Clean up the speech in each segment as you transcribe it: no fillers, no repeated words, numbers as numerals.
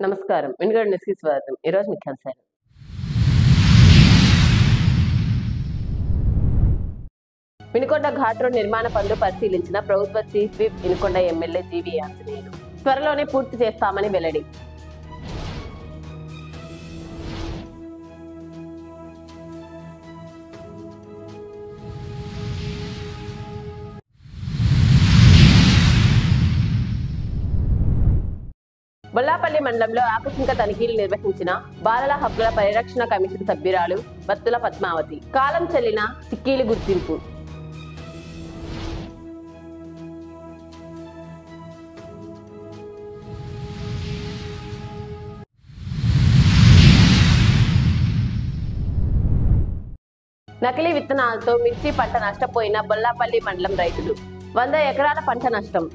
నమస్కారం. వినుగోడు న్యూస్‌కి స్వాగతం. ఈరోజు ముఖ్యాంశాలు. వినుకొండ ఘాట్ రోడ్ నిర్మాణ పనులు పరిశీలించిన ప్రభుత్వ chief whip Vinukonda MLA GV Anjaneyulu. త్వరలోనే పూర్తి చేస్తామని వెల్లడి. బొల్లాపల్లి మండలంలో ఆకస్మిక తనిఖీలు నిర్వహించిన బాలల హక్కుల పరిరక్షణ కమిషన్ సభ్యురాలు బత్తుల పద్మావతి. కాలం చెల్లిన చిక్కీలు గుర్తింపు. నకిలీ విత్తనాలతో మిర్చి పంట నష్టపోయిన బొల్లాపల్లి మండలం రైతులు. 100 ఎకరాల పంట నష్టం.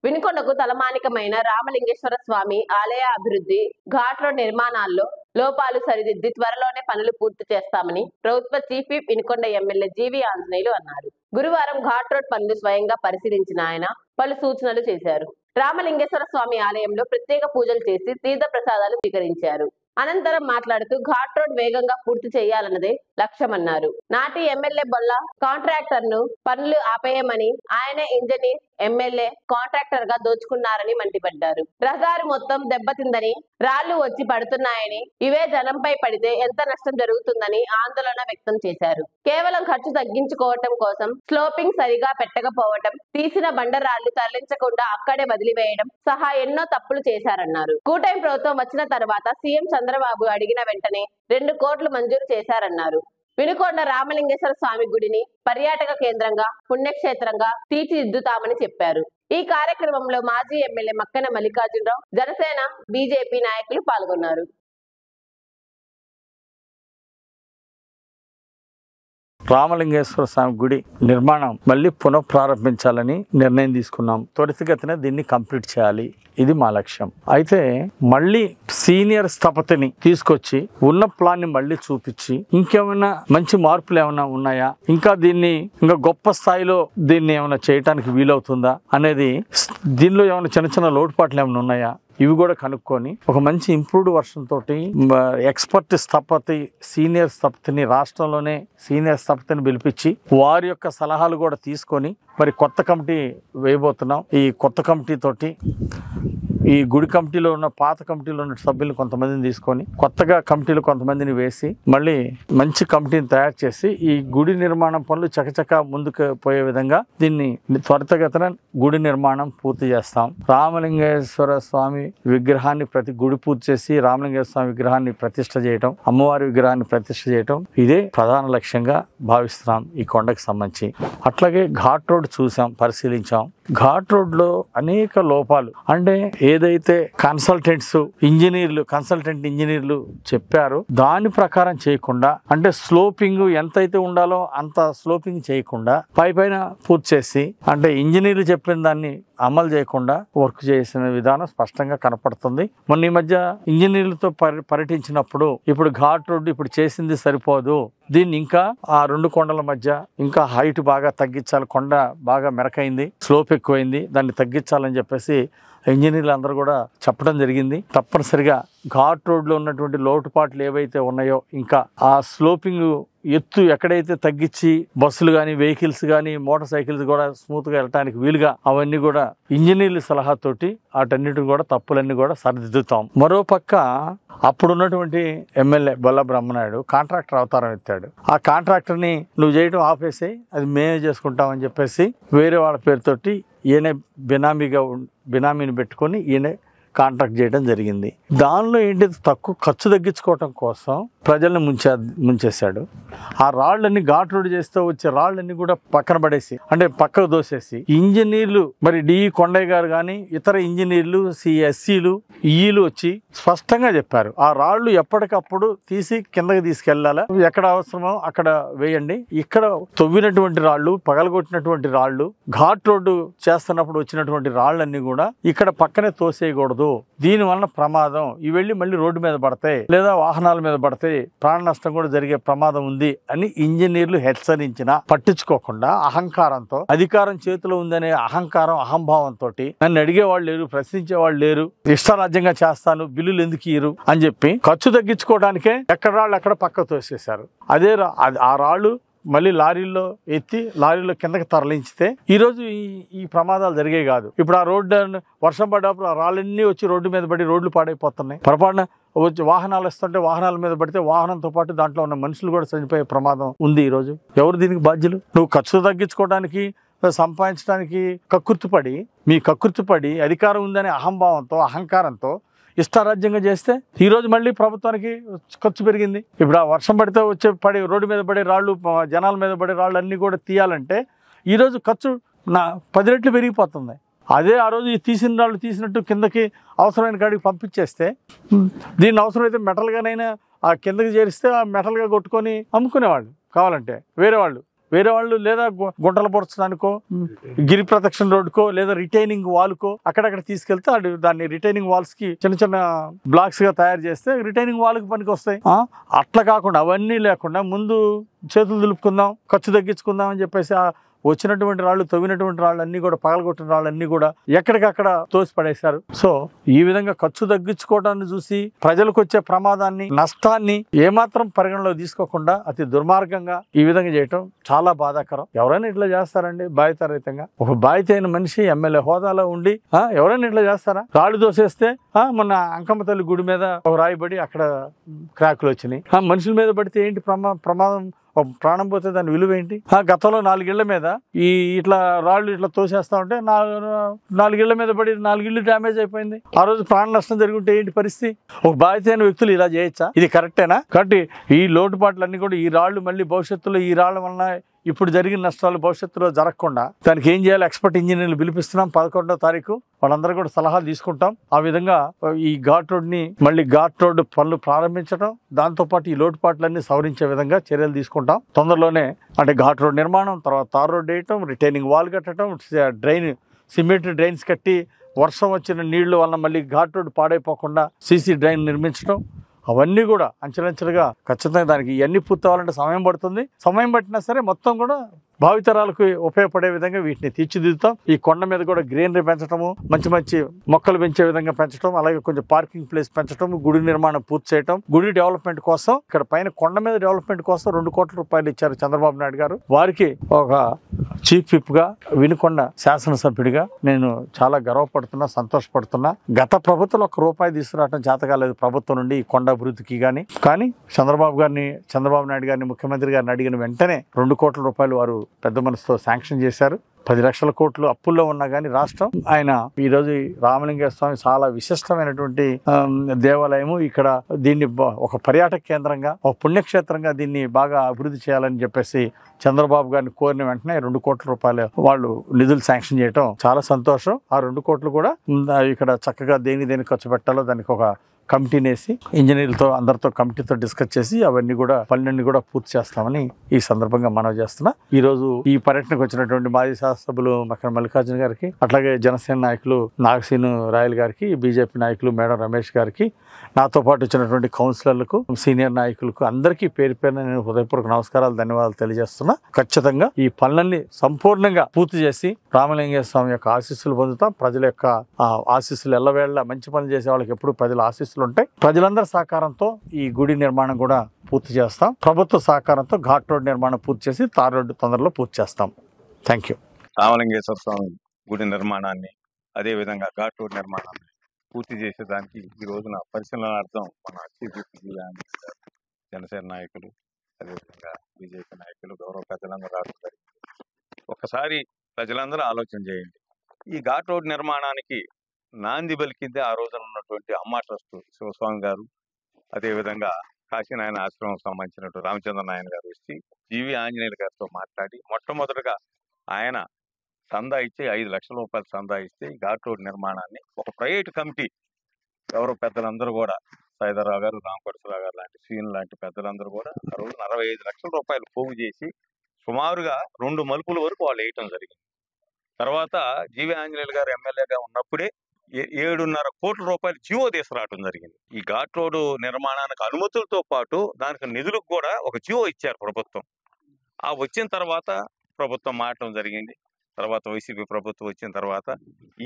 వినుకొండకు తలమానికమైన రామలింగేశ్వర స్వామి ఆలయ అభివృద్ధి, ఘాట్ రోడ్ నిర్మాణాల్లో లోపాలు సరిదిద్ది త్వరలోనే పనులు పూర్తి చేస్తామని ప్రభుత్వ chief whip Vinukonda MLA GV Anjaneyulu అన్నారు. గురువారం ఘాట్ రోడ్ పనులు స్వయంగా పరిశీలించిన ఆయన పలు సూచనలు చేశారు. రామలింగేశ్వర స్వామి ఆలయంలో ప్రత్యేక పూజలు చేసి తీర్థ ప్రసాదాలు స్వీకరించారు. అనంతరం మాట్లాడుతూ ఘాట్ రోడ్ వేగంగా పూర్తి చేయాలన్నదే లక్ష్యమన్నారు. నాటి ఎమ్మెల్యే బొల్ల కాంట్రాక్టర్ ను పనులు ఆపేయమని, ఆయనే ఇంజనీర్, ఎమ్మెల్యే కాంట్రాక్టర్ గా దోచుకున్నారని మండిపడ్డారు. రహదారి మొత్తం దెబ్బతిందని, రాళ్లు వచ్చి పడుతున్నాయని, ఇవే జనంపై పడితే ఎంత నష్టం జరుగుతుందని ఆందోళన వ్యక్తం చేశారు. కేవలం ఖర్చు తగ్గించుకోవటం కోసం స్లోపింగ్ సరిగా పెట్టకపోవటం, తీసిన బండరాళ్లు తరలించకుండా అక్కడే వదిలివేయడం సహా ఎన్నో తప్పులు చేశారన్నారు. కూటమి ప్రభుత్వం వచ్చిన తర్వాత సీఎం చంద్రబాబు అడిగిన వెంటనే 2 కోట్లు మంజూరు చేశారన్నారు. వినుకొండ రామలింగేశ్వర స్వామి గుడిని పర్యాటక కేంద్రంగా, పుణ్యక్షేత్రంగా తీర్చిదిద్దుతామని చెప్పారు. ఈ కార్యక్రమంలో మాజీ ఎమ్మెల్యే మక్కెన మల్లికార్జునరావు, జనసేన, బీజేపీ నాయకులు పాల్గొన్నారు. రామలింగేశ్వర స్వామి గుడి నిర్మాణం మళ్ళీ పునఃప్రారంభించాలని నిర్ణయం తీసుకున్నాం. త్వరితగతిన దీన్ని కంప్లీట్ చేయాలి, ఇది మా లక్ష్యం. అయితే మళ్ళీ సీనియర్ స్థపతిని తీసుకొచ్చి ఉన్న ప్లాన్ ని మళ్ళీ చూపించి ఇంకేమైనా మంచి మార్పులు ఏమైనా ఉన్నాయా, ఇంకా దీన్ని ఇంకా గొప్ప స్థాయిలో దీన్ని ఏమైనా చేయడానికి వీలవుతుందా అనేది, దీనిలో ఏమైనా చిన్న చిన్న లోటుపాట్లు ఏమైనా ఉన్నాయా, ఇవి కూడా కనుక్కొని ఒక మంచి ఇంప్రూవ్డ్ వర్షన్ తోటి ఎక్స్పర్ట్ స్థపతి, సీనియర్ స్థపతిని, రాష్ట్రంలోనే సీనియర్ స్థపతిని పిలిపించి వారి యొక్క సలహాలు కూడా తీసుకొని మరి కొత్త కమిటీ వేయబోతున్నాం. ఈ కొత్త కమిటీ తోటి ఈ గుడి కమిటీలో ఉన్న పాత కమిటీలో ఉన్న సభ్యులు కొంతమందిని తీసుకొని కొత్తగా కమిటీలు కొంతమందిని వేసి మళ్ళీ మంచి కమిటీని తయారు చేసి ఈ గుడి నిర్మాణం పనులు చకచక ముందుకు పోయే విధంగా దీన్ని త్వరితగతిన గుడి నిర్మాణం పూర్తి చేస్తాం. రామలింగేశ్వర స్వామి విగ్రహాన్ని గుడి పూర్తి చేసి రామలింగేశ్వర స్వామి విగ్రహాన్ని ప్రతిష్ఠ చేయటం, అమ్మవారి విగ్రహాన్ని ప్రతిష్ఠ చేయటం, ఇదే ప్రధాన లక్ష్యంగా భావిస్తున్నాం ఈ కొండకి సంబంధించి. అట్లాగే ఘాట్ రోడ్ చూసాం, పరిశీలించాం. ఘాట్ రోడ్ లో అనేక లోపాలు, అంటే ఏదైతే కన్సల్టెంట్ ఇంజనీర్లు చెప్పారో దాని ప్రకారం చేయకుండా, అంటే స్లోపింగ్ ఎంతైతే ఉండాలో అంత స్లోపింగ్ చేయకుండా పైన పూర్తి చేసి, అంటే ఇంజనీర్లు చెప్పిన దాన్ని అమలు చేయకుండా వర్క్ చేసిన విధానం స్పష్టంగా కనపడుతుంది. మొన్న ఈ మధ్య ఇంజనీర్లతో పర్యటించినప్పుడు ఇప్పుడు ఘాట్ రోడ్డు ఇప్పుడు చేసింది సరిపోదు, దీన్ని ఇంకా ఆ 2 కొండల మధ్య ఇంకా హైట్ బాగా తగ్గించాలి, కొండ బాగా మెరకైంది, స్లోప్ ఎక్కువైంది, దాన్ని తగ్గించాలని చెప్పేసి ఇంజనీర్లు అందరూ కూడా చెప్పడం జరిగింది. తప్పనిసరిగా ఘాట్ రోడ్లో ఉన్నటువంటి లోటుపాట్లు ఏవైతే ఉన్నాయో, ఇంకా ఆ స్లోపింగ్ ఎత్తు ఎక్కడైతే తగ్గించి బస్సులు కానీ, వెహికల్స్ కానీ, మోటార్ సైకిల్స్ కూడా స్మూత్గా వెళ్ళటానికి వీలుగా అవన్నీ కూడా ఇంజనీర్ల సలహాతోటి వాటన్నిటిని కూడా తప్పులన్నీ కూడా సరిదిద్దుతాం. మరోపక్క అప్పుడున్నటువంటి ఎమ్మెల్యే బొల్ల బ్రహ్మనాయుడు కాంట్రాక్టర్ అవతారం ఎత్తాడు. ఆ కాంట్రాక్టర్ని నువ్వు చేయటం ఆపేసి అది మేమే చేసుకుంటామని చెప్పేసి వేరే వాళ్ళ పేరుతోటి ఈయనే బినామీని పెట్టుకొని ఈయనే కాంట్రాక్ట్ చేయడం జరిగింది. దానిలో ఏంటి, తక్కువ ఖర్చు తగ్గించుకోవటం కోసం ప్రజల్ని ముంచేశాడు. ఆ రాళ్ళన్ని ఘాట్ రోడ్ చేస్తూ వచ్చే రాళ్ళన్ని కూడా పక్కన పడేసి, అంటే పక్కకు దోసేసి, ఇంజనీర్లు మరి డి కొండయ్య గారు కానీ ఇతర ఇంజనీర్లు ఎస్సీలు ఈలు వచ్చి స్పష్టంగా చెప్పారు, ఆ రాళ్ళు ఎప్పటికప్పుడు తీసి కిందకి తీసుకెళ్లాలా, ఎక్కడ అవసరమో అక్కడ వేయండి. ఇక్కడ తవ్వినటువంటి రాళ్ళు, పగలగొట్టినటువంటి రాళ్ళు, ఘాట్ రోడ్డు చేస్తున్నప్పుడు వచ్చినటువంటి రాళ్ళన్నీ కూడా ఇక్కడ పక్కనే తోసేయకూడదు. దీని వలన ప్రమాదం, ఇవి వెళ్ళి మళ్ళీ రోడ్డు మీద పడతాయి లేదా వాహనాల మీద పడతాయి, ప్రాణ నష్టం కూడా జరిగే ప్రమాదం ఉంది అని ఇంజనీర్లు హెచ్చరించినా పట్టించుకోకుండా అహంకారంతో, అధికారం చేతిలో ఉందనే అహంకారం అహంభావంతో నన్ను అడిగేవాళ్ళు లేరు, ప్రశ్నించేవాళ్ళు లేరు, ఇష్టారాజ్యంగా చేస్తాను, బిల్లులు ఎందుకు ఇయ్యరు అని చెప్పి ఖర్చు తగ్గించుకోవడానికే ఎక్కడ రాళ్ళు అక్కడ పక్క తోసేశారు. అదే ఆ రాళ్ళు మళ్ళీ లారీల్లో ఎత్తి లారీలో కిందకి తరలించితే ఈరోజు ఈ ప్రమాదాలు జరిగే కాదు. ఇప్పుడు ఆ రోడ్డు వర్షం పడ్డప్పుడు ఆ రాళ్ళన్నీ వచ్చి రోడ్డు మీద పడి రోడ్లు పాడైపోతున్నాయి. పొరపాటున వచ్చి వాహనాలు వస్తుంటే వాహనాల మీద పడితే వాహనంతో పాటు దాంట్లో ఉన్న మనుషులు కూడా చనిపోయే ప్రమాదం ఉంది. ఈరోజు ఎవరు దీనికి బాధ్యులు? నువ్వు ఖర్చు తగ్గించుకోవడానికి, సంపాదించడానికి కక్కుర్తిపడి అధికారం ఉందనే అహంభావంతో, అహంకారంతో ఇష్టారాజ్యంగా చేస్తే ఈరోజు మళ్ళీ ప్రభుత్వానికి ఖర్చు పెరిగింది. ఇప్పుడు ఆ వర్షం పడితే రోడ్డు మీద పడే రాళ్ళు, జనాల మీద పడే రాళ్ళు అన్నీ కూడా తీయాలంటే ఈరోజు ఖర్చు 10 రెట్లు పెరిగిపోతుంది. అదే ఆ రోజు తీసిన రాళ్ళు తీసినట్టు కిందకి అవసరమైన కాడికి పంపించేస్తే, దీన్ని అవసరమైతే మెటల్గానైనా ఆ కిందకి చేరిస్తే ఆ మెటల్గా కొట్టుకొని అమ్ముకునేవాళ్ళు కావాలంటే వేరే వాళ్ళు, లేదా గుంటలు పొరచడానికో, గిరి ప్రదక్షిణ రోడ్డుకో, లేదా రిటైనింగ్ వాల్కో అక్కడక్కడ తీసుకెళ్తే దాన్ని రిటైనింగ్ వాల్స్ కి చిన్న బ్లాక్స్ గా తయారు చేస్తే రిటైనింగ్ వాల్కి పనికి వస్తాయి. అట్లా కాకుండా అవన్నీ లేకుండా ముందు చేతులు దులుపుకుందాం, ఖర్చు తగ్గించుకుందాం అని చెప్పేసి వచ్చినటువంటి రాళ్ళు, తవ్వినటువంటి రాళ్ళు అన్ని కూడా, పగలగొట్టిన రాళ్ళు అన్ని కూడా ఎక్కడికక్కడ తోసి పడేశారు. సో ఈ విధంగా ఖర్చు తగ్గించుకోవడాన్ని చూసి ప్రజలకు వచ్చే ప్రమాదాన్ని, నష్టాన్ని ఏమాత్రం పరిగణలో తీసుకోకుండా అతి దుర్మార్గంగా ఈ విధంగా చేయటం చాలా బాధాకరం. ఎవరైనా ఇట్లా చేస్తారండి బాధ్యతారహితంగా? ఒక బాధ్యత అయిన మనిషి ఎమ్మెల్యే హోదాలో ఉండి ఎవరైనా ఇట్లా చేస్తారా? రాళ్ళు దోసేస్తే మొన్న అంకమ్మ తల్లి గుడి మీద ఒక రాయిబడి అక్కడ క్రాకులు వచ్చినాయి. మనుషుల మీద పడితే ఏంటి ప్రమాదం? ప్రాణం పోతే దాని విలువ ఏంటి? గతంలో 4 ఇళ్ల మీద ఇట్లా రాళ్ళు ఇట్లా తోసేస్తా ఉంటే 4 ఇళ్ల మీద పడి 4 ఇళ్ళు డ్యామేజ్ అయిపోయింది. ఆ రోజు ప్రాణ నష్టం జరుగుంటే ఏంటి పరిస్థితి? ఒక బాధ్యత అయిన వ్యక్తులు ఇలా చేయొచ్చా? ఇది కరెక్టేనా? కాబట్టి ఈ లోటుపాట్లన్నీ కూడా, ఈ రాళ్ళు మళ్ళీ భవిష్యత్తులో ఈ రాళ్ళ వలన ఇప్పుడు జరిగిన నష్టాలు భవిష్యత్తులో జరగకుండా దానికి ఏం చేయాలి? ఎక్స్పర్ట్ ఇంజనీర్లు పిలిపిస్తున్నాం. 11వ తారీఖు వాళ్ళందరూ కూడా సలహాలు తీసుకుంటాం. ఆ విధంగా ఈ ఘాట్ రోడ్డు పనులు ప్రారంభించడం, దాంతోపాటు ఈ లోటుపాట్లన్నీ సవరించే విధంగా చర్యలు తీసుకుంటాం. తొందరలోనే అంటే ఘాట్ రోడ్ నిర్మాణం, తర్వాత తార్ రోడ్ వేయటం, రిటైనింగ్ వాల్ కట్టడం, సిమెంట్ డ్రైన్స్ కట్టి వర్షం వచ్చిన నీళ్లు వలన మళ్ళీ ఘాట్ రోడ్ పాడైపోకుండా సీసీ డ్రైన్ నిర్మించడం, అవన్నీ కూడా అంచెలంచెలుగా ఖచ్చితంగా దానికి ఇవన్నీ పూర్తవ్వాలంటే సమయం పడుతుంది. సమయం పట్టినా సరే మొత్తం కూడా భావితరాలకు ఉపయోగపడే విధంగా వీటిని తీర్చిదిద్దుతాం. ఈ కొండ మీద కూడా గ్రీనరీ పెంచడము, మంచి మొక్కలు పెంచే విధంగా పెంచడం, అలాగే కొంచెం పార్కింగ్ ప్లేస్ పెంచడం, గుడి నిర్మాణం పూర్తి చేయడం, గుడి డెవలప్మెంట్ కోసం, ఇక్కడ పైన కొండ మీద డెవలప్మెంట్ కోసం 2 కోట్ల రూపాయలు ఇచ్చారు చంద్రబాబు నాయుడు గారు. వారికి ఒక చీఫ్ విప్ గా, వినుకొండ శాసనసభ్యుడిగా నేను చాలా గర్వపడుతున్నా, సంతోషపడుతున్నా. గత ప్రభుత్వం 1 రూపాయి తీసుకురావడం చేతకాలేదు ప్రభుత్వం నుండి ఈ కొండ అభివృద్ధికి. కానీ చంద్రబాబు నాయుడు గారిని, ముఖ్యమంత్రి గారిని అడిగిన వెంటనే 2 కోట్ల రూపాయలు వారు పెద్ద మనసుతో శాంక్షన్ చేశారు. 10 లక్షల కోట్లు అప్పుల్లో ఉన్నా కానీ రాష్ట్రం, ఆయన ఈరోజు రామలింగేశ్వర స్వామి చాలా విశిష్టమైనటువంటి దేవాలయము. ఇక్కడ దీన్ని ఒక పర్యాటక కేంద్రంగా, ఒక పుణ్యక్షేత్రంగా దీన్ని బాగా అభివృద్ధి చేయాలని చెప్పేసి చంద్రబాబు గారిని కోరిన వెంటనే 2 కోట్ల రూపాయలు వాళ్ళు నిధులు శాంక్షన్ చేయటం చాలా సంతోషం. ఆ 2 కోట్లు కూడా ఇక్కడ చక్కగా దేని ఖర్చు పెట్టాలో దానికి ఒక కమిటీని వేసి ఇంజనీర్లతో అందరితో కమిటీతో డిస్కస్ చేసి అవన్నీ కూడా పనులన్నీ కూడా పూర్తి చేస్తామని ఈ సందర్భంగా మనవి చేస్తున్నా. ఈ రోజు ఈ పర్యటనకు వచ్చినటువంటి మాజీ శాసనసభ్యులు మల్లికార్జున గారికి, అట్లాగే జనసేన నాయకులు నాగసీను రాయల్ గారికి, బీజేపీ నాయకులు మేడం రమేష్ గారికి, నాతో పాటు వచ్చినటువంటి కౌన్సిలర్లకు, సీనియర్ నాయకులకు అందరికీ పేరు పేరున నేను హృదయపూర్వక నమస్కారాలు, ధన్యవాదాలు తెలియజేస్తున్నా. ఖచ్చితంగా ఈ పనులన్నీ సంపూర్ణంగా పూర్తి చేసి రామలింగేశ్వర స్వామి యొక్క ఆశీస్సులు పొందుతాం. ప్రజల యొక్క ఆశీస్సులు ఎల్లవేళ, మంచి పనులు చేసే వాళ్ళకి ఎప్పుడు ప్రజల ఆశీస్సులు ఉంటాయి. ప్రజలందరి సహకారంతో ఈ గుడి నిర్మాణం కూడా పూర్తి చేస్తాం. ప్రభుత్వ సహకారంతో ఘాట్ రోడ్ నిర్మాణం పూర్తి చేసి తార్ రోడ్డు తొందరలో పూర్తి చేస్తాం. Thank you. రామలింగేశ్వర స్వామి గుడి నిర్మాణాన్ని, అదేవిధంగా ఘాట్ రోడ్ నిర్మాణాన్ని పూర్తి చేసేదానికి ఈ రోజున పరిశీలనార్థం మన జనసేన నాయకులు, అదేవిధంగా బీజేపీ నాయకులు, గౌరవ పెద్దలందరూ రావడం జరిగింది. ఒకసారి ప్రజలందరూ ఆలోచన చేయండి. ఈ ఘాట్ రోడ్ నిర్మాణానికి నాంది పలికిందే ఆ రోజున ఉన్నటువంటి అమ్మా ట్రస్ట్ శివస్వామి గారు, అదేవిధంగా కాశీనాయన ఆశ్రమం సంబంధించినటువంటి రామచంద్ర నాయన గారు వచ్చి జీవి ఆంజనేయులు గారితో మాట్లాడి మొట్టమొదటిగా ఆయన చందా ఇచ్చి 5 లక్షల రూపాయలు చందా ఇస్తే ఈ ఘాట్ రోడ్ నిర్మాణాన్ని ఒక ప్రైవేట్ కమిటీ ఎవరో పెద్దలందరూ కూడా సైదరావు గారు, రామపరశురావు గారు లాంటి సీన్ లాంటి పెద్దలందరూ కూడా ఆ రోజు 65 లక్షల రూపాయలు పోగు చేసి సుమారుగా 2 మలుపుల వరకు వాళ్ళు వేయటం జరిగింది. తర్వాత జీవి ఆంజనేయులు గారు ఎమ్మెల్యేగా ఉన్నప్పుడే 7.5 కోట్ల రూపాయలు జీవో తీసుకురావడం జరిగింది. ఈ ఘాట్ రోడ్డు నిర్మాణానికి అనుమతులతో పాటు దానికి నిధులకు కూడా ఒక జీవో ఇచ్చారు ప్రభుత్వం. ఆ వచ్చిన తర్వాత ప్రభుత్వం మారటం జరిగింది. తర్వాత వైసీపీ ప్రభుత్వం వచ్చిన తర్వాత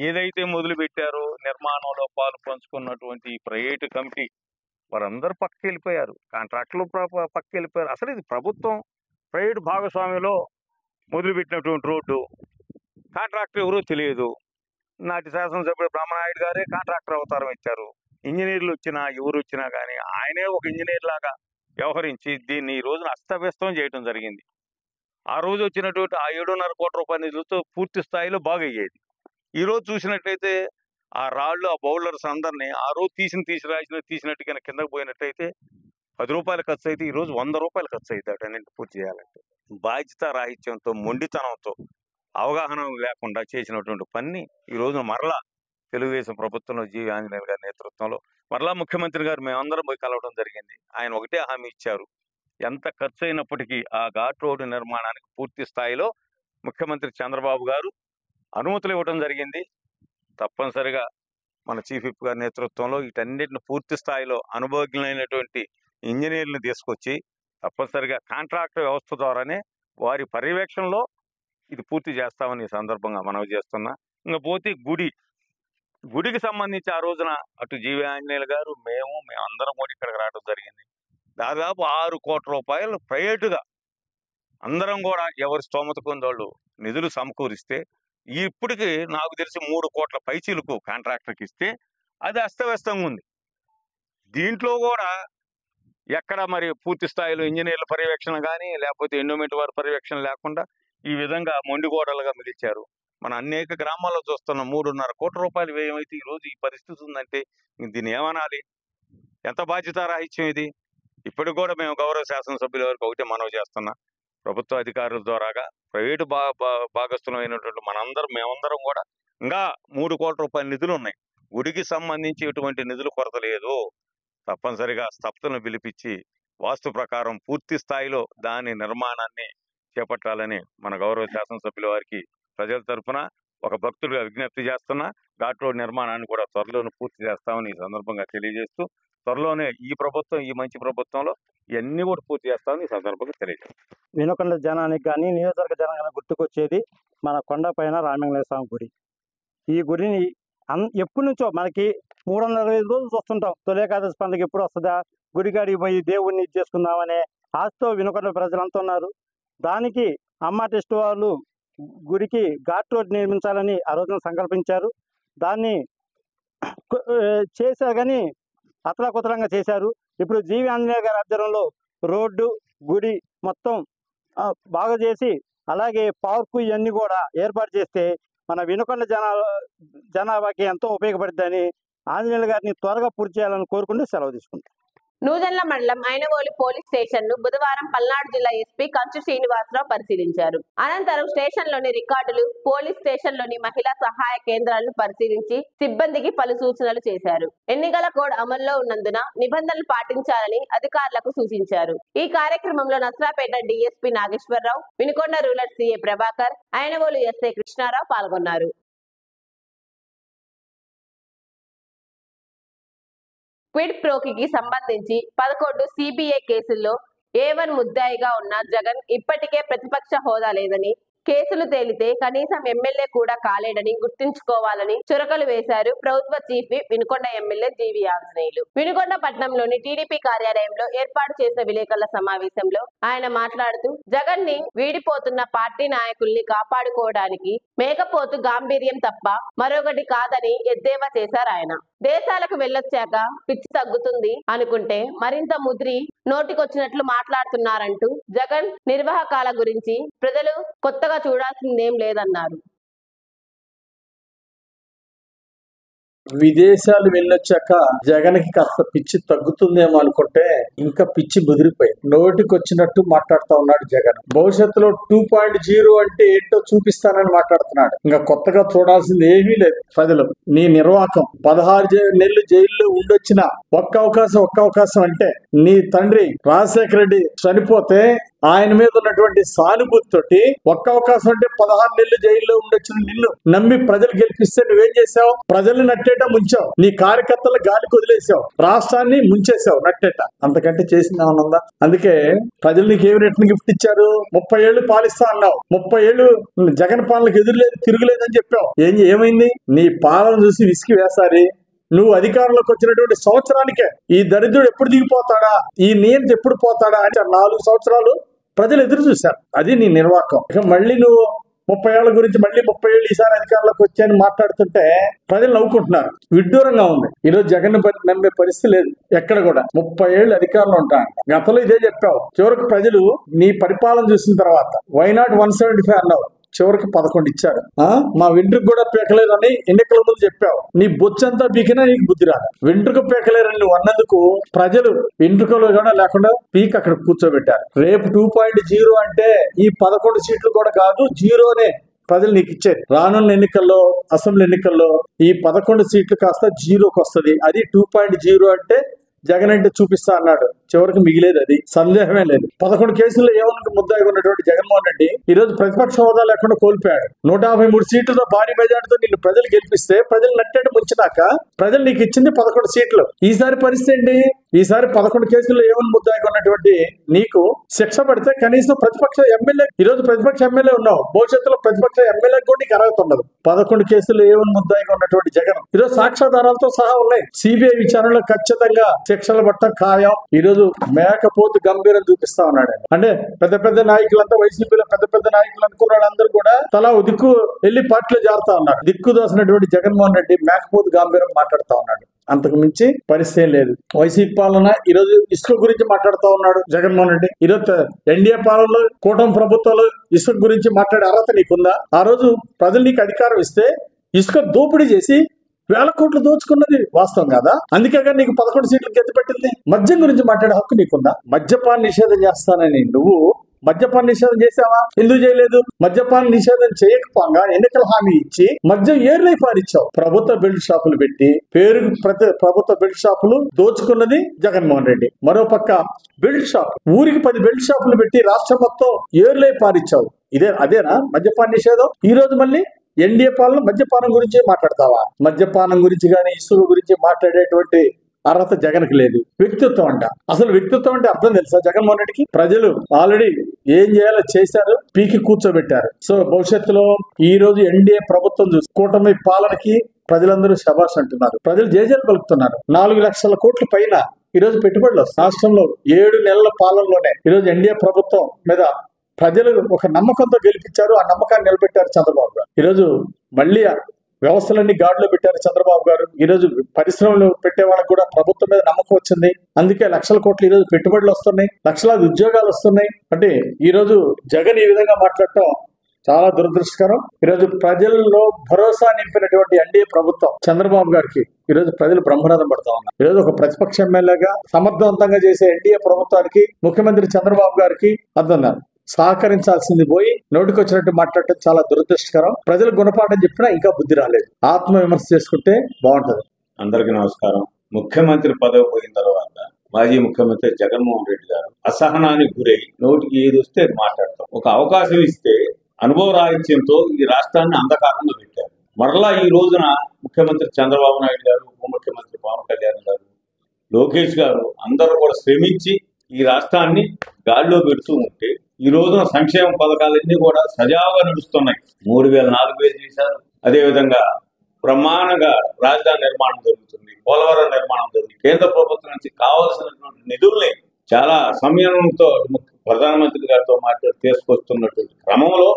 ఏదైతే మొదలు పెట్టారో నిర్మాణంలో పాలు పంచుకున్నటువంటి ప్రైవేటు కమిటీ వారందరూ పక్కకి వెళ్ళిపోయారు, కాంట్రాక్టులు పక్కకి వెళ్ళిపోయారు. అసలు ఇది ప్రభుత్వం ప్రైవేటు భాగస్వామ్యంలో మొదలుపెట్టినటువంటి రోడ్డు, కాంట్రాక్టర్ ఎవరో తెలియదు. నాటి శాసనసభ్యుడు బ్రహ్మనాయుడు గారే కాంట్రాక్టర్ అవతారం ఇచ్చారు. ఇంజనీర్లు వచ్చినా ఎవరు వచ్చినా కానీ ఆయనే ఒక ఇంజనీర్ లాగా వ్యవహరించి దీన్ని ఈ రోజున అస్తవ్యస్తం చేయడం జరిగింది. ఆ రోజు వచ్చినటువంటి ఆ 7.5 కోట్ల రూపాయల నిధులతో పూర్తి స్థాయిలో బాగయ్యేది. ఈ రోజు చూసినట్లయితే ఆ రాళ్ళు, ఆ బౌలర్స్ అందరినీ ఆ రోజు తీసినట్టు కనుక కిందకు పోయినట్టయితే 10 రూపాయలు ఖర్చు అయితే ఈ రోజు 100 రూపాయలు ఖర్చు అవుతాడు అన్నింటి పూర్తి చేయాలంటే. బాధ్యత రాహిత్యంతో, మొండితనంతో, అవగాహన లేకుండా చేసినటువంటి పని ఈ రోజు మరలా తెలుగుదేశం ప్రభుత్వంలో జీవి ఆంజనేయులు గారి నేతృత్వంలో మరలా ముఖ్యమంత్రి గారు మేమందరం పోయి కలవడం జరిగింది. ఆయన ఒకటే హామీ ఇచ్చారు, ఎంత ఖర్చు అయినప్పటికీ ఆ ఘాట్ రోడ్డు నిర్మాణానికి పూర్తి స్థాయిలో ముఖ్యమంత్రి చంద్రబాబు గారు అనుమతులు ఇవ్వడం జరిగింది. తప్పనిసరిగా మన చీఫ్ విప్ గారి నేతృత్వంలో వీటన్నిటిని పూర్తి స్థాయిలో అనుభవజ్ఞులైనటువంటి ఇంజనీర్లను తీసుకొచ్చి తప్పనిసరిగా కాంట్రాక్టర్ వ్యవస్థ ద్వారానే వారి పర్యవేక్షణలో ఇది పూర్తి చేస్తామని ఈ సందర్భంగా మనవి చేస్తున్నా. ఇంకా పోతే గుడికి సంబంధించి ఆ రోజున అటు జీవి ఆంజనేయులు గారు మేమందరం కూడా ఇక్కడికి రావడం జరిగింది. దాదాపు 6 కోట్ల రూపాయలు ప్రైవేటుగా అందరం కూడా ఎవరి స్తోమత పొందోళ్ళు నిధులు సమకూరిస్తే ఇప్పటికి నాకు తెలిసి 3 కోట్ల పైచీలకు కాంట్రాక్టర్కి ఇస్తే అది అస్తవ్యస్తంగా ఉంది. దీంట్లో కూడా ఎక్కడ మరి పూర్తి స్థాయిలో ఇంజనీర్ల పర్యవేక్షణ కానీ లేకపోతే ఎండోమెంట్ వారి పర్యవేక్షణ లేకుండా ఈ విధంగా మొండిగోడలుగా మిగిల్చారు. మన అనేక గ్రామాల్లో చూస్తున్న 3.5 కోట్ల రూపాయలు వ్యయమైతే ఈ రోజు ఈ పరిస్థితి ఉందంటే దీన్ని ఏమనాలి? ఎంత బాధ్యతారాహిత్యం ఇది? ఇప్పటికి కూడా మేము గౌరవ శాసనసభ్యుల వరకు ఒకటే మనవి చేస్తున్నా, ప్రభుత్వ అధికారుల ద్వారాగా ప్రైవేటు భాగస్థులమైనటువంటి మేమందరం కూడా ఇంకా 3 కోట్ల రూపాయల నిధులు ఉన్నాయి. గుడికి సంబంధించి ఎటువంటి నిధుల కొరత లేదు. తప్పనిసరిగా స్థపతులను పిలిపించి వాస్తు ప్రకారం పూర్తి స్థాయిలో దాని నిర్మాణాన్ని చేపట్టాలని మన గౌరవ శాసనసభ్యుల వారికి ప్రజల తరఫున ఒక భక్తుడిగా విజ్ఞప్తి చేస్తున్నా. ఘాట్ రోడ్ నిర్మాణాన్ని కూడా త్వరలోనే పూర్తి చేస్తామని ఈ సందర్భంగా తెలియజేస్తూ, త్వరలోనే ఈ మంచి ప్రభుత్వంలో ఇవన్నీ కూడా పూర్తి చేస్తామని ఈ సందర్భంగా తెలియజేస్తాం. వినుకొండ జనానికి కానీ నియోజకవర్గ జనానికి గుర్తుకొచ్చేది మన కొండపైన రామలింగేశ్వర స్వామి గుడి. ఈ గుడిని ఎప్పటి నుంచో మనకి 365 రోజులు చూస్తుంటాం. తొలి ఏకాదశి పండుగ ఎప్పుడు వస్తుందా, గుడికాడికి పోయి దేవుణ్ణి చేసుకుందామనే ఆశతో వినుకొండ ప్రజలంతా ఉన్నారు. దానికి అమ్మ టెస్ట్ వాళ్ళు గుడికి ఘాట్ రోడ్ నిర్మించాలని ఆ రోజున సంకల్పించారు. దాన్ని చేశారు కానీ అతలాకుతలంగా చేశారు. ఇప్పుడు జీవి ఆంజనేయ గారి ఆధ్వర్యంలో రోడ్డు, గుడి మొత్తం బాగా చేసి అలాగే పార్కు ఇవన్నీ కూడా ఏర్పాటు చేస్తే మన వినుకొండ జనాభాకి ఎంతో ఉపయోగపడుతుందని ఆంజనేయులు గారిని త్వరగా పూర్తి చేయాలని కోరుకుంటూ సెలవు తీసుకుంటాం. నూజెండ్ల మండలం ఐనవోలు పోలీస్ స్టేషన్ ను బుధవారం పల్నాడు జిల్లా ఎస్పీ కంచు శ్రీనివాసరావు పరిశీలించారు. అనంతరం స్టేషన్ లోని రికార్డులు, పోలీస్ స్టేషన్ లోని మహిళా సహాయ కేంద్రాలను పరిశీలించి సిబ్బందికి పలు సూచనలు చేశారు. ఎన్నికల కోడ్ అమల్లో ఉన్నందున నిబంధనలు పాటించాలని అధికారులకు సూచించారు. ఈ కార్యక్రమంలో Nasarapeta DSP Nageswararao, Vinukonda rural CA Prabhakar, Ainavolu SI Krishnarao పాల్గొన్నారు. క్విడ్ ప్రోకి సంబంధించి 11 సిబిఐ కేసుల్లో A1 ముద్దాయిగా ఉన్న జగన్ ఇప్పటికే ప్రతిపక్ష హోదా లేదని, కేసులు తేలితే కనీసం ఎమ్మెల్యే కూడా కాలేడని గుర్తుంచుకోవాలని చురకలు వేశారు ప్రభుత్వ చీఫ్ విప్ వినుకొండ ఎమ్మెల్యే జీవి ఆంజనేయులు. వినుకొండ పట్టణంలోని టీడీపీ కార్యాలయంలో ఏర్పాటు చేసిన విలేకరుల సమావేశంలో ఆయన మాట్లాడుతూ, జగన్ ని వీడిపోతున్న పార్టీ నాయకుల్ని కాపాడుకోవడానికి మేకపోతు గాంభీర్యం తప్ప మరొకటి కాదని ఎద్దేవా చేశారు ఆయన. దేశాలకు వెళ్ళొచ్చాక పిచ్చి తగ్గుతుంది అనుకుంటే మరింత ముదిరి నోటికొచ్చినట్లు మాట్లాడుతున్నారంటూ జగన్ నిర్వాహకాల గురించి ప్రజలు కొత్తగా చూడాల్సిందేం లేదన్నారు. విదేశాలు వెళ్ళొచ్చాక జగన్కి కాస్త పిచ్చి తగ్గుతుందేమో అనుకుంటే ఇంకా పిచ్చి ముదిరిపోయి నోటికి వచ్చినట్టు మాట్లాడుతూ ఉన్నాడు జగన్. భవిష్యత్తులో 2.0 అంటే ఏంటో చూపిస్తానని మాట్లాడుతున్నాడు. ఇంకా కొత్తగా చూడాల్సింది ఏమీ లేదు. ప్రజలు నీ నిర్వాకం 16 నెలలు జైల్లో ఉండొచ్చిన ఒక్క అవకాశం అంటే నీ తండ్రి రాజశేఖర రెడ్డి చనిపోతే ఆయన మీద ఉన్నటువంటి సానుభూతితోటి ఒక్క అవకాశం అంటే 16 నెలలు జైల్లో ఉండొచ్చిన నిన్ను నమ్మి ప్రజలు గెలిపిస్తే నువ్వేం చేసావు? ప్రజల్ని నట్టేట ముంచావు. నీ కార్యకర్తలు గాలికి వదిలేసావు. రాష్ట్రాన్ని ముంచేసావు నట్టేట. అంతకంటే చేసింది ఏమన్నా? అందుకే ప్రజలు నీకు ఏమి రిటర్న్ గిఫ్ట్ ఇచ్చారు? 30 ఏళ్లు పాలిస్తా అన్నావు. 30 ఏళ్లు జగన్ పాలనకు ఎదురులేదు తిరుగులేదని చెప్పావు. ఏమైంది? నీ పాలన చూసి విసికి వేసారి. నువ్వు అధికారంలోకి వచ్చినటువంటి సంవత్సరానికే ఈ దరిద్రుడు ఎప్పుడు దిగిపోతాడా, ఈ నియంత ఎప్పుడు పోతాడా అంటే 4 సంవత్సరాలు ప్రజలు ఎదురు చూశారు. అది నీ నిర్వాకం. ఇక మళ్ళీ నువ్వు 30 ఏళ్ల గురించి మళ్ళీ 30 ఏళ్ళు ఈసారి అధికారంలోకి వచ్చాయని మాట్లాడుతుంటే ప్రజలు నవ్వుకుంటున్నారు. విడ్డూరంగా ఉంది. ఈరోజు జగన్ నమ్మే పరిస్థితి లేదు ఎక్కడ కూడా. 30 ఏళ్ళు అధికారంలో ఉంటాయంట. గతంలో ఇదే చెప్పావు. చివరికి ప్రజలు నీ పరిపాలన చూసిన తర్వాత వైనాట్ 175 అన్నావు. చివరికి 11 ఇచ్చారు. మా వెంట్రుకు కూడా పీకలేరని ఎన్నికల ముందు చెప్పావు. నీ బొచ్చంతా పీకినా నీకు బుద్ధి రాదు. వెంట్రుకు పీకలేరని నువ్వు అన్నందుకు ప్రజలు వెంట్రుకలు కూడా లేకుండా పీక్ అక్కడ కూర్చోబెట్టారు. రేపు 2.0 అంటే ఈ 11 సీట్లు కూడా కాదు, జీరోనే ప్రజలు నీకు ఇచ్చేది. రానున్న ఎన్నికల్లో, అసెంబ్లీ ఎన్నికల్లో ఈ 11 సీట్లు కాస్త జీరోకి వస్తుంది. అది 2.0 అంటే జగన్ అంటే చూపిస్తా అన్నాడు. చివరికి మిగిలేదు. అది సందేహమే లేదు. 11 కేసుల్లో ఏమన్నా ముద్దాయి ఉన్నటువంటి జగన్మోహన్ రెడ్డి ఈ రోజు ప్రతిపక్ష హోదా లేకుండా కోల్పోయాడు. 153 సీట్లతో భారీ మెజార్టీతో నిన్ను ప్రజలు గెలిపిస్తే ప్రజలు నట్టేట ముంచినాక ప్రజలు నీకు ఇచ్చింది 11 సీట్లు. ఈసారి పరిస్థితి ఏంటి? ఈసారి 11 కేసుల్లో ఏమన్నా ముద్దాయి ఉన్నటువంటి నీకు శిక్ష పడితే కనీసం ప్రతిపక్ష ఎమ్మెల్యే, ఈ రోజు ప్రతిపక్ష ఎమ్మెల్యే ఉన్నావు, భవిష్యత్తులో ప్రతిపక్ష ఎమ్మెల్యే కూడా నీకు అర్హత ఉండదు. 11 కేసుల్లో ఏమన్నా ముద్దాయిగా ఉన్నటువంటి జగన్ ఈరోజు సాక్ష్యాధారాలతో సహా ఉన్నాయి. సిబిఐ విచారణలో ఖచ్చితంగా శిక్షలు పట్టడం ఖాయం. ఈ రోజు మేకపోతు గంభీరం చూపిస్తా ఉన్నాడు. అంటే పెద్ద నాయకులంతా వైసీపీలో పెద్ద నాయకులు అనుకున్న వాళ్ళందరూ కూడా తలా దిక్కు వెళ్లి పార్టీలో జారుతా ఉన్నారు. దిక్కు దోసినటువంటి జగన్మోహన్ రెడ్డి మేకపోతు గంభీరం మాట్లాడుతా ఉన్నాడు. అంతకు మించి పరిస్థితి లేదు. వైసీపీ పాలన ఈ రోజు ఇసుక గురించి మాట్లాడుతూ ఉన్నాడు జగన్మోహన్ రెడ్డి. ఈరోజు ఎన్డీఏ పాలనలో కూటమి ప్రభుత్వాలు ఇసుక గురించి మాట్లాడే అర్హత నీకుందా? ఆ రోజు ప్రజలు నీకు అధికారం ఇస్తే ఇసుక దోపిడీ చేసి 1000 కోట్లు దోచుకున్నది వాస్తవం కాదా? అందుకే నీకు 11 సీట్లు గెలిచిపెట్టింది. మద్యం గురించి మాట్లాడే హక్కు నీకుందా? మద్యపాన నిషేధం చేస్తానని నువ్వు మద్యపాన నిషేధం చేసావా? ఎందుకు చేయలేదు? మద్యపాన నిషేధం చేయకపోగా ఎన్నికల హామీ ఇచ్చి మద్యం ఏర్లై పారిచ్చావు. ప్రభుత్వ బెల్ట్ షాపులు పెట్టి ప్రభుత్వ బెల్ట్ షాపులు దోచుకున్నది జగన్మోహన్ రెడ్డి. మరో పక్క బెల్ట్ షాప్ ఊరికి 10 బెల్ట్ షాపులు పెట్టి రాష్ట్రం మొత్తం ఏర్లై పారిచ్చావు. అదేనా మద్యపాన నిషేధం? ఈ రోజు మళ్ళీ ఎన్డీఏ పాలన మద్యపానం గురించి మాట్లాడతావా? మద్యపానం గురించి కానీ ఇసుక గురించి మాట్లాడేటువంటి అర్హత జగన్కి లేదు. వ్యక్తిత్వం అంట. అసలు వ్యక్తిత్వం అంటే అర్థం తెలుసా జగన్మోహన్ రెడ్డికి? ప్రజలు ఆల్రెడీ ఏం చేయాలో చేశారు, పీకి కూర్చోబెట్టారు. సో భవిష్యత్తులో ఈ రోజు ఎన్డీఏ ప్రభుత్వం చూసి కూటమి పాలనకి ప్రజలందరూ శబాష్ అంటున్నారు. ప్రజలు జేజేలు పలుకుతున్నారు. 4 లక్షల కోట్ల పైన ఈ రోజు పెట్టుబడులు రాష్ట్రంలో 7 నెలల పాలనలోనే ఈ రోజు ఎన్డీఏ ప్రభుత్వం మీద ప్రజలు ఒక నమ్మకంతో గెలిపించారు. ఆ నమ్మకాన్ని నిలబెట్టారు చంద్రబాబు గారు. ఈరోజు మళ్ళీ వ్యవస్థలన్నీ గాడిలో పెట్టారు చంద్రబాబు గారు. ఈ రోజు పరిశ్రమలు పెట్టే వాళ్ళకి కూడా ప్రభుత్వం మీద నమ్మకం వచ్చింది. అందుకే లక్షల కోట్లు ఈ రోజు పెట్టుబడులు వస్తున్నాయి, లక్షలాది ఉద్యోగాలు వస్తున్నాయి. అంటే ఈ రోజు జగన్ ఈ విధంగా మాట్లాడటం చాలా దురదృష్టకరం. ఈరోజు ప్రజల్లో భరోసా నింపినటువంటి ఎన్డీఏ ప్రభుత్వం చంద్రబాబు గారికి ఈ రోజు ప్రజలు బ్రహ్మరథం పడతా ఉన్నారు. ఈ రోజు ఒక ప్రతిపక్ష ఎమ్మెల్యేగా సమర్థవంతంగా చేసే ఎన్డీఏ ప్రభుత్వానికి ముఖ్యమంత్రి చంద్రబాబు గారికి అర్థం సహకరించాల్సింది పోయి నోటికొచ్చినట్టు మాట్లాడటం చాలా దురదృష్టకరం. ప్రజలు గుణపాఠం చెప్పినా ఇంకా బుద్ధి రాలేదు. ఆత్మ విమర్శ చేసుకుంటే బాగుంటది. అందరికీ నమస్కారం. ముఖ్యమంత్రి పదవి పోయిన తర్వాత మాజీ ముఖ్యమంత్రి జగన్మోహన్ రెడ్డి గారు అసహనానికి గురై నోటికి ఏది వస్తే మాట్లాడతాం. ఒక అవకాశం ఇస్తే అనుభవ రాహిత్యంతో ఈ రాష్ట్రాన్ని అంధకారంలో పెట్టారు. మరలా ఈ రోజున ముఖ్యమంత్రి చంద్రబాబు నాయుడు గారు, ఉప ముఖ్యమంత్రి పవన్ కళ్యాణ్ గారు, లోకేష్ గారు అందరూ కూడా శ్రమించి ఈ రాష్ట్రాన్ని గాల్లో పెడుతూ ఉంటే ఈ రోజున సంక్షేమ పథకాలన్నీ కూడా సజావుగా నడుస్తున్నాయి. 3000, 4000 చేశారు. అదేవిధంగా బ్రహ్మాండంగా రాజధాని నిర్మాణం జరుగుతుంది, పోలవరం నిర్మాణం జరుగుతుంది. కేంద్ర ప్రభుత్వం నుంచి కావాల్సినటువంటి నిధుల్ని చాలా సమయంతో ప్రధానమంత్రి గారితో మాట్లాడి తీసుకొస్తున్నటువంటి క్రమంలో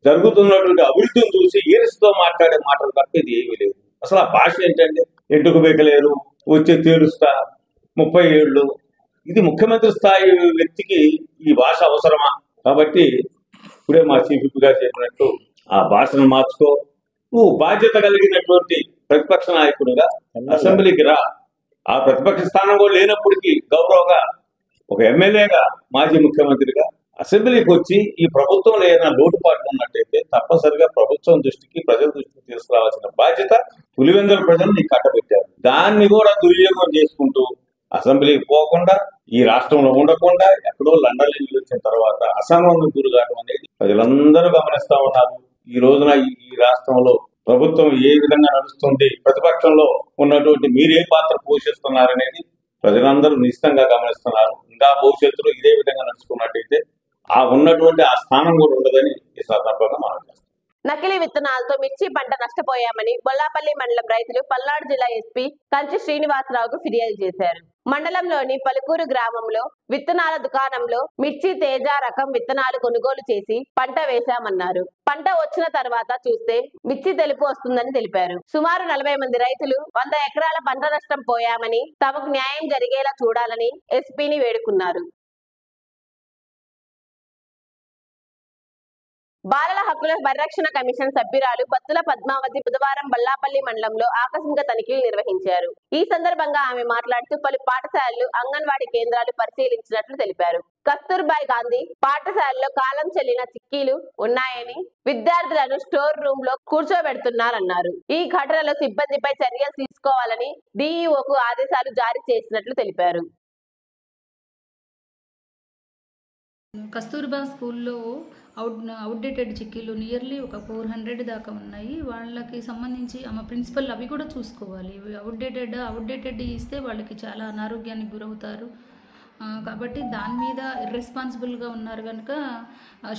జరుగుతున్నటువంటి అభివృద్ధిని చూసి ఈర్ష్యతో మాట్లాడే మాటలు తప్ప ఇది ఏమీ లేదు. అసలు ఆ భాష ఏంటంటే ఎంటుకు బేకలేరు, వచ్చే తీరుస్తా, 30 ఏళ్ళు. ఇది ముఖ్యమంత్రి స్థాయి వ్యక్తికి ఈ భాష అవసరమా? కాబట్టి ఇప్పుడే మా చీఫ్ విప్ గారు చెప్పినట్టు ఆ భాషను మార్చుకో. నువ్వు బాధ్యత కలిగినటువంటి ప్రతిపక్ష నాయకుడిగా అసెంబ్లీకి రా. ఆ ప్రతిపక్ష స్థానం కూడా లేనప్పటికీ గౌరవంగా ఒక ఎమ్మెల్యేగా మాజీ ముఖ్యమంత్రిగా అసెంబ్లీకి వచ్చి ఈ ప్రభుత్వంలో ఏదైనా లోటుపాట్లు ఉన్నట్టయితే తప్పనిసరిగా ప్రభుత్వం దృష్టికి ప్రజల దృష్టికి తీసుకురావాల్సిన బాధ్యత పులివెందుల ప్రజలు నీకు కట్టబెట్టారు. దాన్ని కూడా దుర్వినియోగం చేసుకుంటూ అసెంబ్లీకి పోకుండా ఈ రాష్ట్రంలో ఉండకుండా ఎక్కడో లండన్ వెళ్ళి వచ్చిన తర్వాత అసమానం గురికావడం అనేది ప్రజలందరూ గమనిస్తా ఉన్నారు. ఈ రోజున ఈ రాష్ట్రంలో ప్రభుత్వం ఏ విధంగా నడుస్తుంది, ప్రతిపక్షంలో ఉన్నటువంటి మీరే పాత్ర పోషిస్తున్నారనేది ప్రజలందరూ నిశ్చితంగా గమనిస్తున్నారు. ఇంకా భవిష్యత్తులో ఇదే విధంగా నడుచుకున్నట్టయితే ఆ ఉన్నటువంటి ఆ స్థానం కూడా ఉండదని ఈ సందర్భంగా మనం చేస్తాం. నకిలీ విత్తనాలతో మిర్చి పంట నష్టపోయామని బొల్లాపల్లి మండలం రైతులు పల్నాడు జిల్లా ఎస్పీ కంచి శ్రీనివాసరావుకు ఫిర్యాదు చేశారు. మండలంలోని పలుకూరు గ్రామంలో విత్తనాల దుకాణంలో మిర్చి తేజ రకం విత్తనాలు కొనుగోలు చేసి పంట వేశామన్నారు. పంట వచ్చిన తర్వాత చూస్తే మిర్చి తెలుపు వస్తుందని తెలిపారు. సుమారు 40 మంది రైతులు 100 ఎకరాల పంట నష్టం పోయామని తమకు న్యాయం జరిగేలా చూడాలని ఎస్పీని వేడుకున్నారు. బాలల హక్కుల పరిరక్షణ కమిషన్ సభ్యురాలు బత్తుల పద్మావతి బుధవారం బల్లాపల్లి మండలంలో ఆకస్మిక తనిఖీలు నిర్వహించారు. ఈ సందర్భంగా ఆమె మాట్లాడుతూ పలు పాఠశాలలు, అంగన్వాడీ కేంద్రాలు పరిశీలించినట్లు తెలిపారు. కస్తూర్బాయ్ గాంధీ పాఠశాలలో కాలం చెల్లిన చిక్కీలు ఉన్నాయని, విద్యార్థులను స్టోర్ రూమ్ లో కూర్చోబెడుతున్నారన్నారు. ఈ ఘటనలో సిబ్బందిపై చర్యలు తీసుకోవాలని డీఈఓకు ఆదేశాలు జారీ చేసినట్లు తెలిపారు. కస్తూర్బా స్కూల్లో అవుట్డేటెడ్ చిక్కీలు నియర్లీ ఒక 400 దాకా ఉన్నాయి. వాళ్ళకి సంబంధించి ఆమె ప్రిన్సిపల్ అవి కూడా చూసుకోవాలి. అవుట్డేటెడ్ ఇస్తే వాళ్ళకి చాలా అనారోగ్యానికి గురవుతారు. కాబట్టి దాని మీద ఇర్రెస్పాన్సిబుల్గా ఉన్నారు కనుక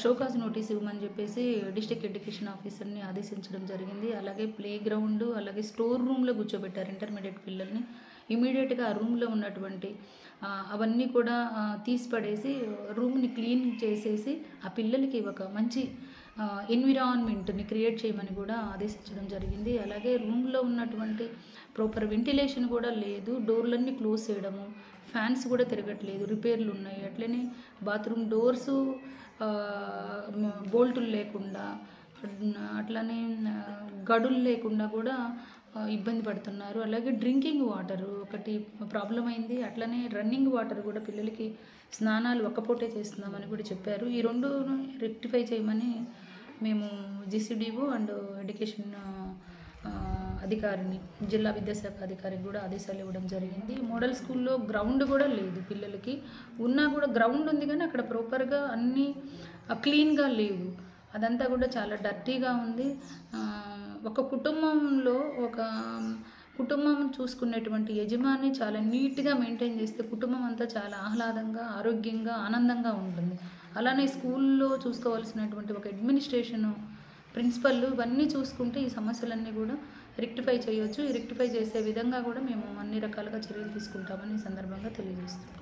షోకాజ్ నోటీస్ ఇవ్వమని చెప్పేసి డిస్ట్రిక్ట్ ఎడ్యుకేషన్ ఆఫీసర్ని ఆదేశించడం జరిగింది. అలాగే ప్లే గ్రౌండ్, అలాగే స్టోర్ రూమ్లో కూర్చోబెట్టారు ఇంటర్మీడియట్ పిల్లల్ని. ఇమీడియట్గా ఆ రూమ్లో ఉన్నటువంటి అవన్నీ కూడా తీసి పడేసి రూమ్ని క్లీన్ చేసేసి ఆ పిల్లలకి ఒక మంచి ఎన్విరాన్మెంట్ని క్రియేట్ చేయమని కూడా ఆదేశించడం జరిగింది. అలాగే రూమ్లో ఉన్నటువంటి ప్రాపర్ వెంటిలేషన్ కూడా లేదు, డోర్లన్నీ క్లోజ్ చేయడము, ఫ్యాన్స్ కూడా తిరగట్లేదు, రిపేర్లు ఉన్నాయి. అట్లనే బాత్రూమ్ డోర్సు బోల్టులు లేకుండా, అట్లనే గడులు లేకుండా కూడా ఇబ్బంది పడుతున్నారు. అలాగే డ్రింకింగ్ వాటర్ ఒకటి ప్రాబ్లం అయింది. అట్లనే రన్నింగ్ వాటర్ కూడా పిల్లలకి స్నానాలు ఒక్కపూటే చేస్తున్నామని కూడా చెప్పారు. ఈ రెండు రెక్టిఫై చేయమని మేము జీసీడీఓ అండ్ ఎడ్యుకేషన్ అధికారిని, జిల్లా విద్యాశాఖ అధికారికి కూడా ఆదేశాలు ఇవ్వడం జరిగింది. మోడల్ స్కూల్లో గ్రౌండ్ కూడా లేదు పిల్లలకి. ఉన్నా కూడా గ్రౌండ్ ఉంది కానీ అక్కడ ప్రాపర్గా అన్నీ క్లీన్గా లేవు. అదంతా కూడా చాలా డర్టీగా ఉంది. ఒక కుటుంబంలో కుటుంబం చూసుకునేటువంటి యజమాని చాలా నీట్గా మెయింటైన్ చేస్తే కుటుంబం అంతా చాలా ఆహ్లాదంగా, ఆరోగ్యంగా, ఆనందంగా ఉంటుంది. అలానే స్కూల్లో చూసుకోవాల్సినటువంటి ఒక అడ్మినిస్ట్రేషను, ప్రిన్సిపల్ ఇవన్నీ చూసుకుంటే ఈ సమస్యలన్నీ కూడా రెక్టిఫై చేయవచ్చు. ఈ రెక్టిఫై చేసే విధంగా కూడా మేము అన్ని రకాలుగా చర్యలు తీసుకుంటామని ఈ సందర్భంగా తెలియజేస్తున్నాం.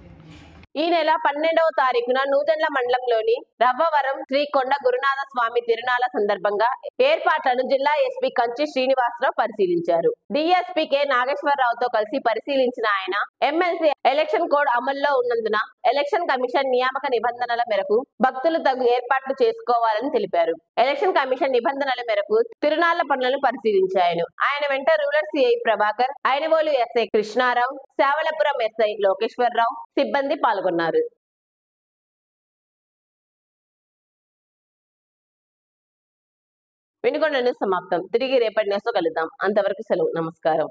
ఈ నెల 12వ తారీఖున నూజెండ్ల మండలంలోని రవ్వవరం శ్రీ కొండ గురునాథ స్వామి తిరునాళ్ల సందర్భంగా ఏర్పాట్లను జిల్లా ఎస్పీ కంచి శ్రీనివాసరావు పరిశీలించారు. డిఎస్పీ కె నాగేశ్వరరావుతో కలిసి పరిశీలించిన ఆయన ఎమ్మెల్సీ ఎలక్షన్ కోడ్ అమల్లో ఉన్నందున ఎలక్షన్ కమిషన్ నియామక నిబంధనల మేరకు భక్తులు తగు ఏర్పాట్లు చేసుకోవాలని తెలిపారు. ఎలక్షన్ కమిషన్ నిబంధనల మేరకు తిరునాళ్ల పనులను పరిశీలించారు. ఆయన వెంట rural CI Prabhakar, Ainavolu SI Krishnarao, Savalapuram SI Lokeswararao సిబ్బంది పాల్గొన్నారు. వినుకొండ న్యూస్ సమాప్తం. తిరిగి రేపటి న్యూస్ లో కలుద్దాం. అంతవరకు సెలవు. నమస్కారం.